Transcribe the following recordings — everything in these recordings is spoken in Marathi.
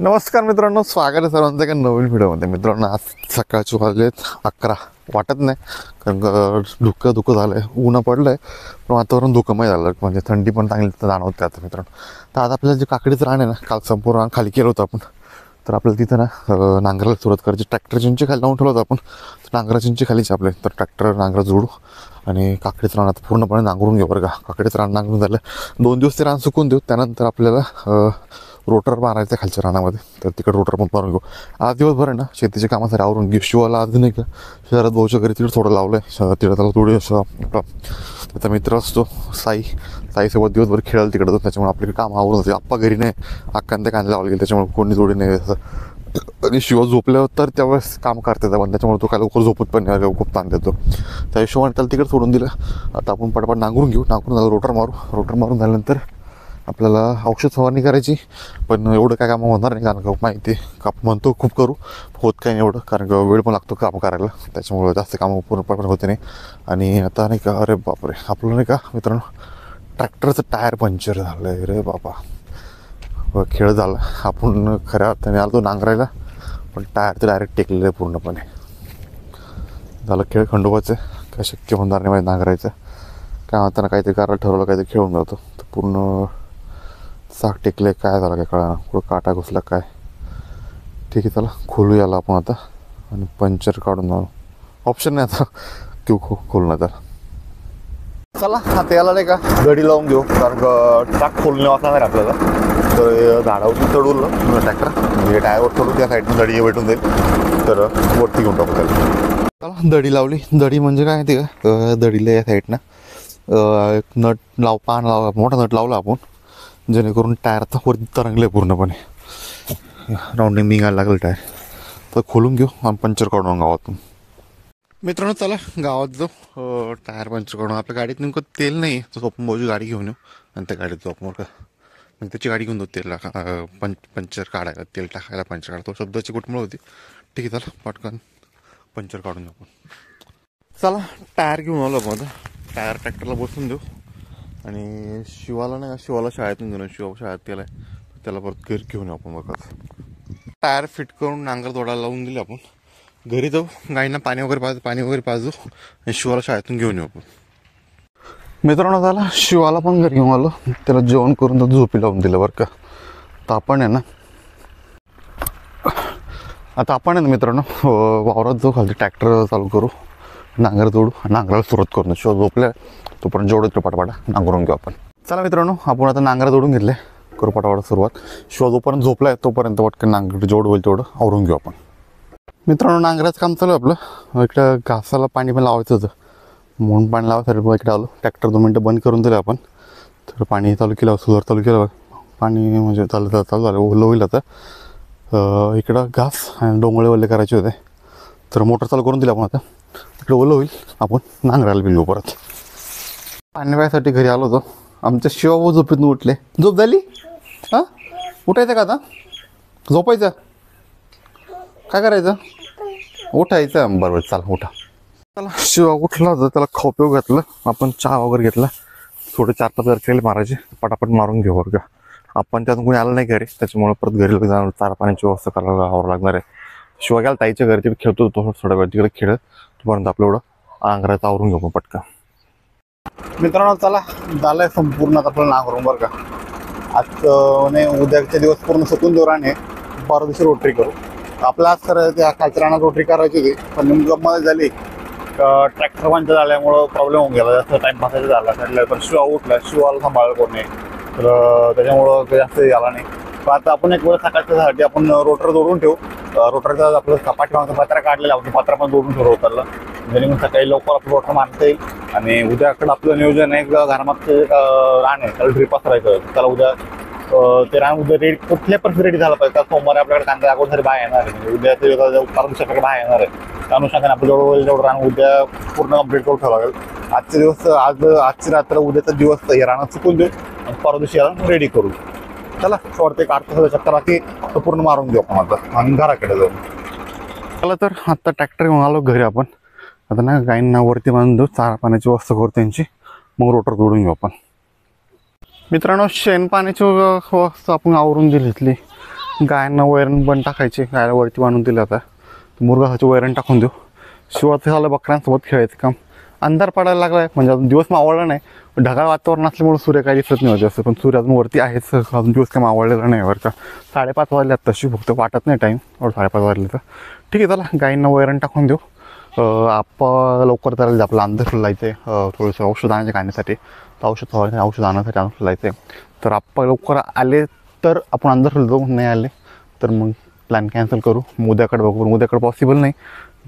नमस्कार मित्रांनो, स्वागत आहे सर्वांचं एका नवीन व्हिडिओमध्ये. मित्रांनो, आज सकाळचे वाजलेत 11. वाटत नाही कारण धुकं झालं आहे, ऊन पडलं आहे, पण वातावरण धुकंमय झालं, म्हणजे थंडी पण चांगली जाणवते आता मित्रांनो. तर आज आपल्याला जे काकडीचं रान आहे ना, काल संपूर्ण रान खाली केलं होतं आपण. तर आपल्याला तिथं ना नांगराला सुरुवात करायची. ट्रॅक्टर चिंची खाली लावून ठेवलं होतं आपण, नांगरा चिंची खालीच आपले. तर ट्रॅक्टर नांगरा जोडू आणि काकडीचं रान आता पूर्णपणे नांगरून घेऊ बरं का. काकडीचं रान नांगरून झालं, 2 दिवस ते रान सुकून देऊ. त्यानंतर आपल्याला रोटर मारायचं खालच्या रानामध्ये, तर तिकडे रोटर पण मारून घेऊ. आज दिवसभर आहे ना शेतीच्या कामासाठी आवरून घेऊ. शिवाला आज नाही का शहरात भाऊच्या घरी तिकडे थोडं लावलं आहे, तिकडे त्याला थोडी असं त्याचा मित्र असतो साईसोबत दिवसभर खेळायला तिकडं, त्याच्यामुळे आपल्याकडे काम आवरून जाते. आप्पा घरी नाही, अक्कांत कांदे लावले गेले, त्याच्यामुळे कोणी जोडी नाही असं. आणि शिवा झोपल्यावर तर त्यावेळेस काम करते पण, त्याच्यामुळे तो काय लवकर झोपत पण नाही, खूप ताण देतो. त्या हिशोबाने त्याला तिकडे सोडून दिलं. आता आपण पटापट नांगरून घेऊ. नांगरून झालं रोटर मारून झाल्यानंतर आपल्याला औषध फवारणी करायची. पण एवढं काय काम होणार नाही, कारण का माहिती का म्हणतो खूप करू, होत काही नाही एवढं, कारण का वेळ पण लागतो काम करायला, त्याच्यामुळं जास्त कामं पूर्णपणे होते नाही. आणि आता नाही का, अरे बापरे, आपलं नाही का मित्रांनो, ट्रॅक्टरचं टायर पंक्चर झालं आहे रे बाबा. खेळ झाला. आपण खऱ्या अर्थाने आलो नांगरायला, पण टायर तर डायरेक्ट टेकलेलं आहे पूर्णपणे. झालं खेळ खंडोबाचं, काय शक्य होणार नाही माझ्या नांगरायचं. काय म्हणताना काहीतरी करायला ठरवलं, काहीतरी खेळून जातो. तर पूर्ण चाक टेकले, काय झालं काय कळा, कुठं काटा घुसला काय. ठीक आहे, चला खोलू याला आपण आता आणि पंक्चर काढून जाऊ. ऑप्शन नाही आता किंवा खोलणं. तर चला आता याला नाही का गडी लावून घेऊ, कारण चाक खोलणे वाचणार आपल्याला. तर झाडावरती चढवलं ट्रॅक्टर, म्हणजे टायरवर चढू, त्या साईडनं दडी भेटून जाईल, तर वरती घेऊन टाकू त्याला. चला दडी लावली. दडी म्हणजे काय माहिती का, दडीला या साईडनं नट पान मोठा नट लावला आपण, जेणेकरून टायर आता वरती तरंगले पूर्णपणे, राऊंडिंग निघायला लागलं टायर. तर खोलून घेऊ आणि पंक्चर काढून गावातून. मित्रांनो चला गावात जाऊ, टायर पंक्चर काढून. आपल्या गाडीत नेमकं तेल नाही, तर स्वप्न भाऊची गाडी घेऊन येऊ आणि त्या गाडीत जाऊ आपण का, मग त्याची गाडी घेऊन जाऊ तेल पंक्चर काढायला, तेल टाकायला पंक्चर काढतो. शब्दाची कुटुंब होती. ठीक आहे, चला पटकन पंक्चर काढून घेऊ आपण. चला टायर घेऊन आलो आपण. आता टायर ट्रॅक्टरला बसून देऊ आणि शिवाला नाही, शिवाला शाळेतून घेऊन, शिवा शाळेत केला आहे, त्याला परत घरी घेऊन येऊ आपण. बघा टायर फिट करून नांगर तोडायला लावून दिले आपण. घरी जाऊ, गाईंना पाणी वगैरे पाजू आणि शिवाला शाळेतून घेऊन येऊ आपण. मित्रांनो झाला शिवाला पण घरी घेऊन आलो, त्याला जेवण करून तर झोपी लावून दिलं बरं का. तर आपण आहे ना मित्रांनो वावरात जाऊ, खाली ट्रॅक्टर चालू करू, नांगर तोडू, नांगराला सुरुवात करू. शिवा झोपल्या तोपर्यंत जेवढं पटापटा नांगरून घेऊ आपण. चला मित्रांनो, आपण आता नांगरा तोडून घेतले, करू पटापटा सुरुवात. शिवा जोपर्यंत झोपलाय तोपर्यंत पटकन नांगर जेवढं होईल तेवढं आवरून घेऊ आपण. मित्रांनो नांगराचं काम चालू आहे आपलं. इकडं घासाला पाणी पण लावायचं होतं, म्हणून पाणी लावायसाठी इकडे आलो. ट्रॅक्टर 2 मिनटं बंद करून दिलं आपण. तर पाणी चालू केलं, सुधार चालू केलं, पाणी म्हणजे चालू झालं, ओलं होईल आता. इकडं घास आणि डोंगळे वल्ले करायचे होते, तर मोटर चालू करून दिली आपण. आता इकडे ओलं होईल, आपण नांगराला बिलू परत. पाणी प्यायसाठी घरी आलो होतो. आमच्या शिवाभाऊ झोपेतून उठले. झोप झाली? हां, उठायचं का आता? झोपायचं? काय करायचं? उठायचं. बरोबर, चला उठा. चला शिवा उठला होता, त्याला खाऊ पिऊ घातलं आपण, चहा वगैरे घेतला. थोडे 4-5 केले मारायचे, पटापट मारून घेऊ बरं का. आपण त्यातून कोणी आलं नाही घरी, त्याच्यामुळे परत घरी जाणार, चारा पाण्याची व्यवस्था करायला हवं लागणार आहे. शिवा गेला ताईच्या घरी, तिकडे खेळतो तो थोडा वेळ, तिकडे खेळत तोपर्यंत आपलं एवढं नांगराचं आवरून घेऊ पटकन. मित्रांनो चला झालंय संपूर्ण आपलं नांगरून बरं का. आज नाही, उद्याचे दिवस पूर्ण सुकून देऊ राहणे, परवा दिवशी रोटरी करू. आपला आज तर त्या खालच्या रानात रोटरी करायची होती, पण नेमकं झाली ट्रॅक्टर पंक्चर झाल्यामुळं प्रॉब्लेम होऊन गेला, जास्त टाईम पासायचा झाला. म्हटलं पण शिवा उठला, शिवाला सांभाळलं कोण नाही, तर त्याच्यामुळं काही जास्त झाला नाही. पण आता आपण एक वेळ सकाळच्यासाठी आपण रोटर जोडून ठेवू. रोटरचा आपलं पाठीमागचा पत्रा काढलेला होता, पत्रा पण जोडून ठेवू रोटरला, जेणेकरून सकाळी लवकर आपलं रोटर मारता येईल. आणि उद्याकडं आपलं नियोजन आहे, घरामागचं रान आहे, त्याला ड्रिप करायचं. त्याला उद्या ते रान उद्या रेडी, कुठल्या परिस्थिती रेडी झालं पाहिजे. तर सोमवारी आपल्याकडे कांदा अगोदर बाहेर येणार आहे, म्हणजे उद्या ते परदेशाकडे बाहेर येणार आहे. त्या अनुषंगाने आपलं जेवढं होईल तेवढं रान उद्या पूर्ण कंप्लीट करून ठेवावं लागेल. आजचे दिवस, आजची रात्र, उद्याचा दिवस हे रानात चुकून देऊ आणि परवा दिवशी याला रेडी करू. चला सोडते, काढतो चक्कर बाकी पूर्ण मारून घेऊ आपण आता आणि घराकडे जाऊ. चला तर आता ट्रॅक्टर घेऊन आलो घरी आपण. आता ना गाईंना वरती बांधून देऊ, चारा पाण्याची व्यवस्था करू त्यांची, मग रोटर जोडून घेऊ आपण. मित्रांनो शेण पाण्याची व्यवस्था आपण आवरून घेतली. गायांना वैरण पण टाकायची, गायला वरती बांधून दिलं आता मुरघासाची वैरण टाकून देऊ. शिवाय झालं बकऱ्यांसोबत खेळायचं काम. अंधार पडायला लागला आहे, म्हणजे अजून दिवस मावळला नाही. ढगाळ वातावरण असल्यामुळे सूर्य काही दिसत नाही जास्त, पण सूर्य अजून वरती आहेच. अजून दिवस काही मावळलेला नाही बरं का. 5:30 वाजले तशी, फक्त वाटत नाही टाईम. 5:30 वाजले तर ठीक आहे. चला गाईंना वैरण टाकून देऊ. आपण लवकर करायला आपलं अंधार फुलायचं आहे. थोडंसं औषध आणायचं गाण्यासाठी, तर औषध आणण्यासाठी अंधार फुलायचं आहे. तर आपण लवकर आले तर आपण अंधार फुलतो, नाही आले तर मग प्लॅन कॅन्सल करू. उद्याकडे बघू, उद्याकडे पॉसिबल नाही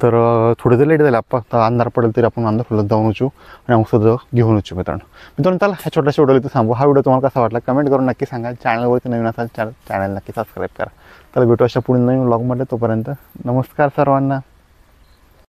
तर थोडं जर लेट झालं आपण, तर अंधार पडेल तरी आपण अंधार फुलत जाऊन येऊ आणि औषध घेऊन येऊ मित्रांनो. त्याला ह्या छोट्याशा व्हिडिओला इथं सांगू. हा व्हिडिओ तुम्हाला कसा वाटला कमेंट करून नक्की सांगा. चॅनलवरती नवीन असाल चॅनल नक्की सबस्क्राईब करा. तर भेटू अशा पुढील नवीन व्लॉगमध्ये. तोपर्यंत नमस्कार सर्वांना.